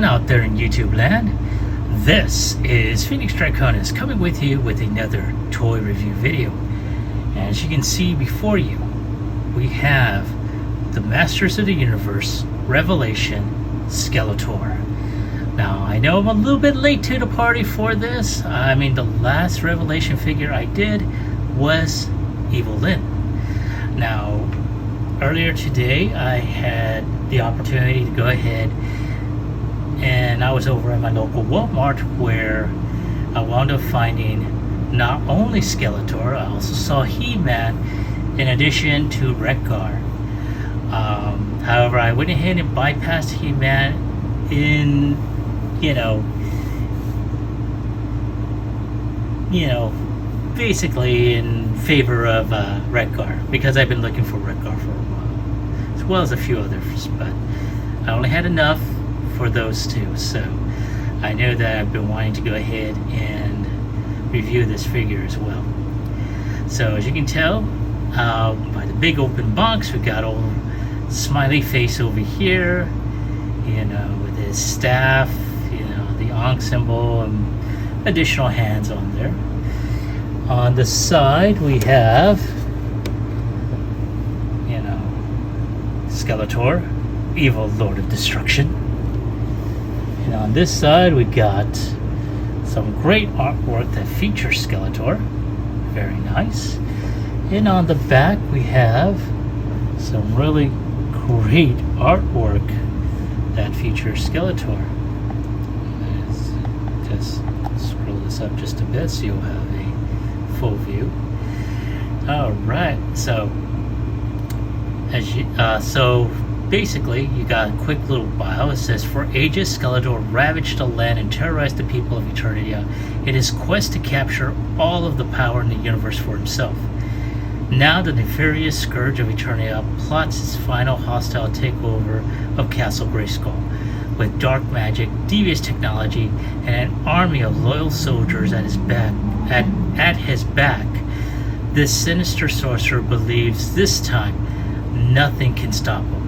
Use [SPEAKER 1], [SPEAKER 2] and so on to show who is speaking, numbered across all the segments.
[SPEAKER 1] everyone out there in YouTube land. This is Phoenix Draconis coming with you with another toy review video. And as you can see before you, we have the Masters of the Universe Revelation Skeletor. Now, I know I'm a little bit late to the party for this. I mean, the last Revelation figure I did was Evil Lyn. Now, earlier today, I had the opportunity to go ahead and I was over at my local Walmart where I wound up finding not only Skeletor, I also saw He-Man in addition to Wreck-Gar. However, I went ahead and bypassed He-Man in, basically in favor of Wreck-Gar, because I've been looking for Wreck-Gar for a while, as well as a few others, but I only had enough for those two, so I know that I've been wanting to go ahead and review this figure as well. So as you can tell by the big open box, we got old smiley face over here, with his staff, the Ankh symbol and additional hands on there. On the side we have Skeletor, evil Lord of Destruction. And on this side we got some great artwork that features Skeletor, very nice. And on the back we have some really great artwork that features Skeletor. Let's just scroll this up just a bit so you'll have a full view. Alright, so basically, you got a quick little bio. It says, for ages, Skeletor ravaged the land and terrorized the people of Eternia in his quest to capture all of the power in the universe for himself. Now, the nefarious scourge of Eternia plots his final hostile takeover of Castle Grayskull. With dark magic, devious technology, and an army of loyal soldiers at his back, this sinister sorcerer believes this time nothing can stop him.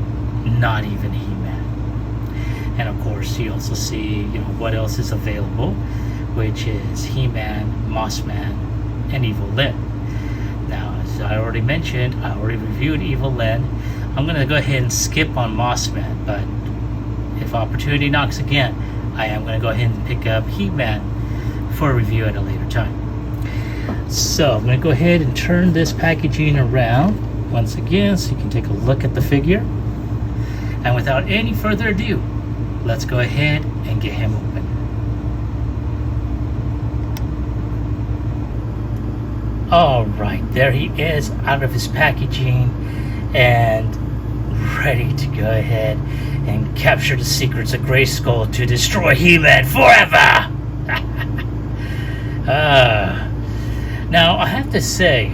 [SPEAKER 1] Not even He-Man. And of course, you also see, what else is available, which is He-Man, Mossman, and Evil Lyn. Now, as I already mentioned, I already reviewed Evil Lyn. I'm going to go ahead and skip on Mossman, but if opportunity knocks again, I am going to go ahead and pick up He-Man for a review at a later time. So, I'm going to go ahead and turn this packaging around once again so you can take a look at the figure. And without any further ado, let's go ahead and get him open. Alright, there he is out of his packaging and ready to go ahead and capture the secrets of Grayskull to destroy He-Man forever! Now, I have to say,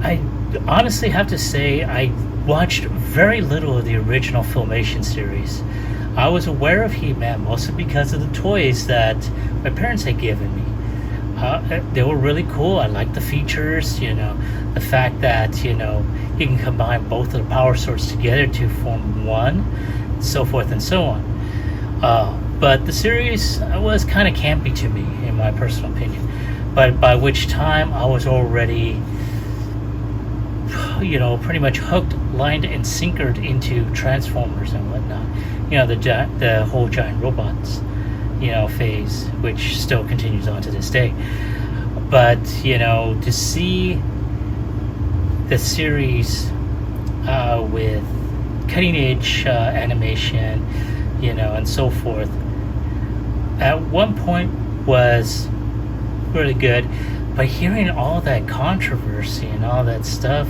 [SPEAKER 1] I honestly have to say I watched very little of the original Filmation series. I was aware of He-Man mostly because of the toys that my parents had given me. They were really cool. I liked the features, the fact that, you can combine both of the power swords together to form one, so forth and so on. But the series was kind of campy to me, in my personal opinion. But by which time I was already pretty much hooked, lined, and sinkered into Transformers and whatnot. The whole giant robots, phase, which still continues on to this day. But, to see the series with cutting edge animation, and so forth, at one point was really good. But hearing all that controversy and all that stuff,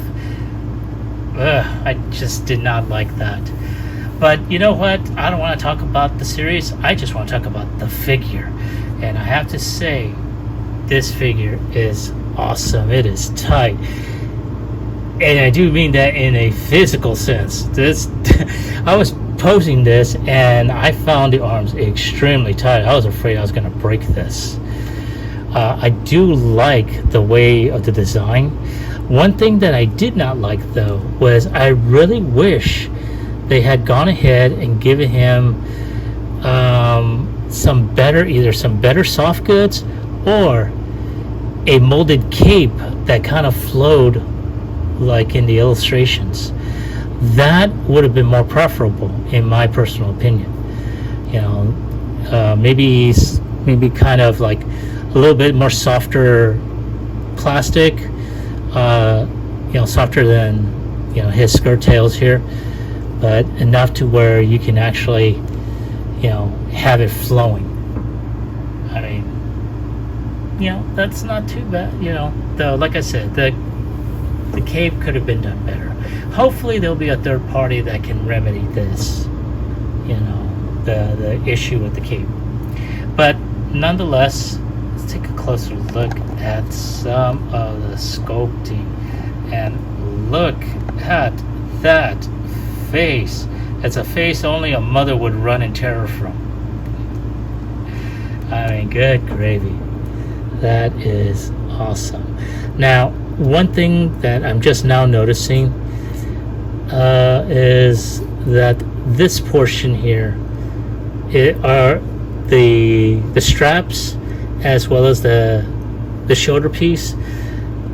[SPEAKER 1] I just did not like that. But you know what? I don't want to talk about the series. I just want to talk about the figure. And I have to say, this figure is awesome. It is tight. And I do mean that in a physical sense. I was posing this and I found the arms extremely tight. I was afraid I was going to break this. I do like the way of the design. One thing that I did not like, though, was I really wish they had gone ahead and given him some better soft goods, or a molded cape that kind of flowed like in the illustrations. That would have been more preferable, in my personal opinion. Maybe kind of like a little bit more softer plastic, softer than his skirt tails here, but enough to where you can actually have it flowing. I mean, that's not too bad. Though, like I said, the cape could have been done better. Hopefully there'll be a third party that can remedy this, the issue with the cape. But nonetheless, let's take a closer look at some of the sculpting, and look at that face. It's a face only a mother would run in terror from. I mean, good gravy. That is awesome. Now, one thing that I'm just now noticing is that this portion here are the straps, as well as the shoulder piece,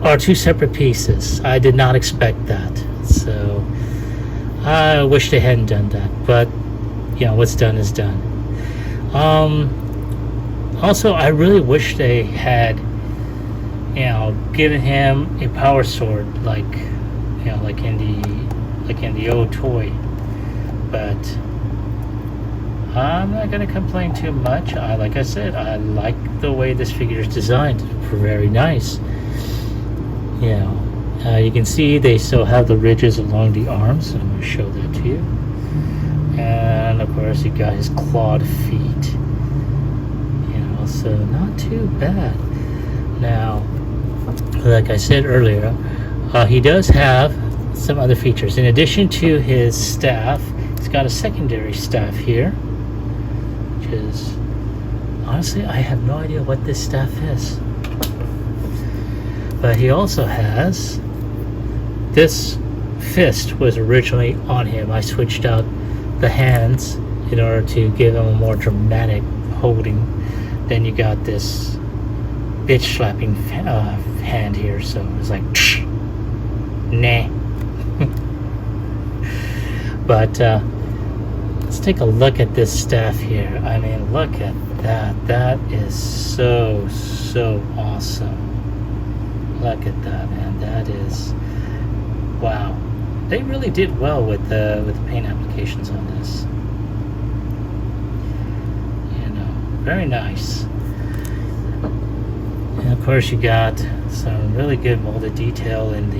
[SPEAKER 1] are two separate pieces. I did not expect that, so I wish they hadn't done that, but what's done is done. Also, I really wish they had given him a power sword like in the old toy, but I'm not going to complain too much. Like I said, I like the way this figure is designed. Very nice. You can see they still have the ridges along the arms. I'm going to show that to you. And of course, you got his clawed feet. So not too bad. Now, like I said earlier, he does have some other features. In addition to his staff, he's got a secondary staff here, which is, honestly, I have no idea what this staff is. But he also has, this fist was originally on him. I switched out the hands in order to give him a more dramatic holding. Then you got this bitch slapping hand here, so it's like, nah. But let's take a look at this staff here. I mean, look at that. That is so awesome. Look at that, man. That is, wow. They really did well with the paint applications on this. Very nice. And of course, you got some really good molded detail in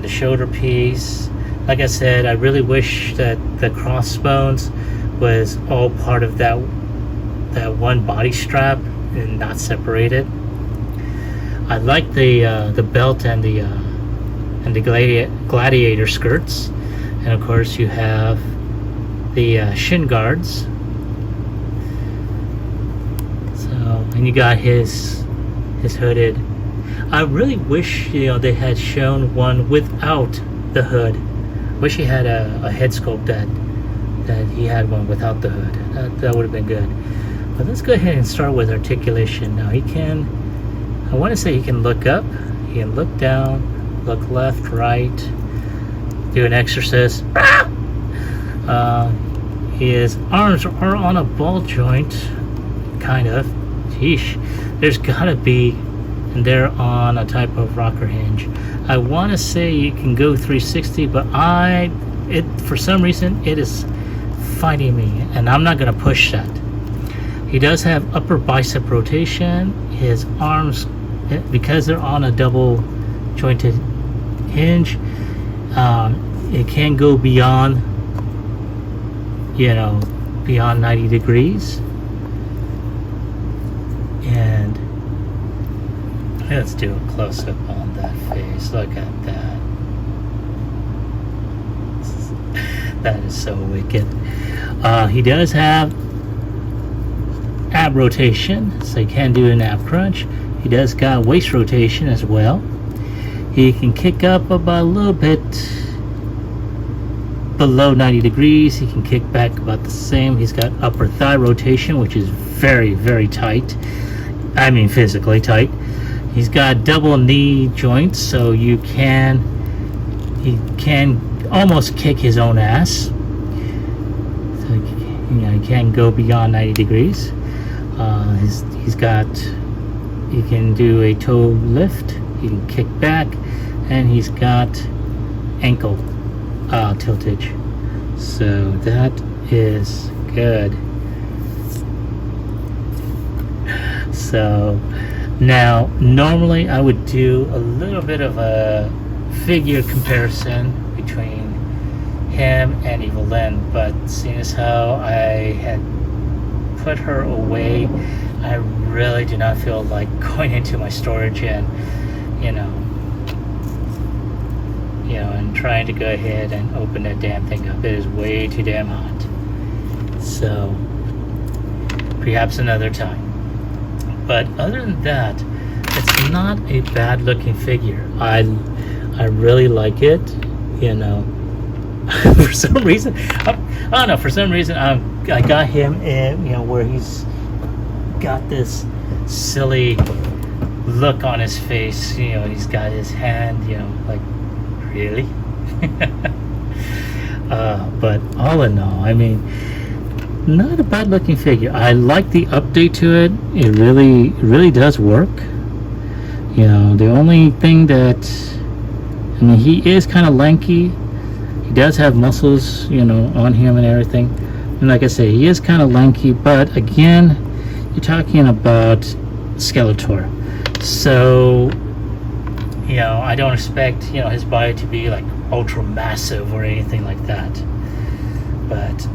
[SPEAKER 1] the shoulder piece. Like I said, I really wish that the crossbones was all part of that one body strap and not separated. I like the belt and the gladiator skirts, and of course you have the shin guards. And you got his hooded. I really wish they had shown one without the hood. Wish he had a head sculpt that he had one without the hood. That would have been good. But let's go ahead and start with articulation. Now I want to say he can look up, he can look down, look left, right, do an exorcist. His arms are on a ball joint, kind of. Sheesh. There's gotta be, and they're on a type of rocker hinge. I want to say you can go 360, but for some reason it is fighting me, and I'm not gonna push that. He does have upper bicep rotation. His arms, because they're on a double jointed hinge, it can go beyond 90 degrees. And let's do a close-up on that face. Look at that. That is so wicked. He does have ab rotation, so he can do an ab crunch. He does got waist rotation as well. He can kick up about a little bit below 90 degrees. He can kick back about the same. He's got upper thigh rotation, which is very, very tight. I mean, physically tight. He's got double knee joints, so he can almost kick his own ass. So he can go beyond 90 degrees. He can do a toe lift. He can kick back, and he's got ankle tiltage. So that is good. So now, normally I would do a little bit of a figure comparison between him and Evelyn, but seeing as how I had put her away, I really do not feel like going into my storage and and trying to go ahead and open that damn thing up. It is way too damn hot. So perhaps another time. But other than that, it's not a bad looking figure. I really like it. For some reason, I don't know. For some reason, I got him in where he's got this silly look on his face. He's got his hand. Like, really. But all in all, I mean, not a bad looking figure. I like the update to it. It really does work. The only thing that, he is kind of lanky. He does have muscles, on him and everything. And like I say, he is kind of lanky, but again, you're talking about Skeletor. So, I don't expect, his body to be like ultra massive or anything like that. But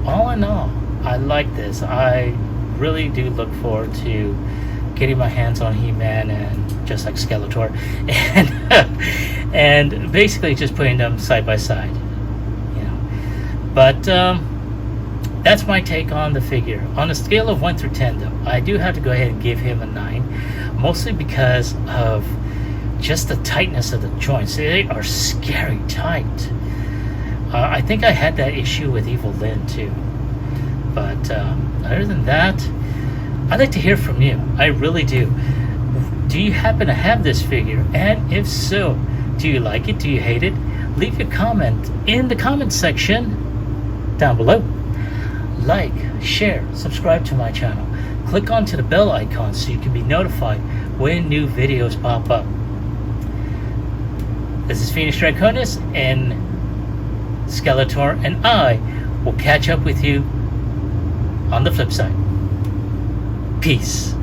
[SPEAKER 1] all in all, I like this. I really do look forward to getting my hands on He-Man and just like Skeletor, and basically just putting them side by side. But that's my take on the figure. On a scale of 1 through 10, though, I do have to go ahead and give him a 9, mostly because of just the tightness of the joints. They are scary tight. I think I had that issue with Evil Lynn too. But other than that, I'd like to hear from you. I really do. Do you happen to have this figure? And if so, do you like it? Do you hate it? Leave your comment in the comment section down below. Like, share, subscribe to my channel. Click onto the bell icon so you can be notified when new videos pop up. This is Phoenix Draconis and Skeletor, and I will catch up with you on the flip side. Peace.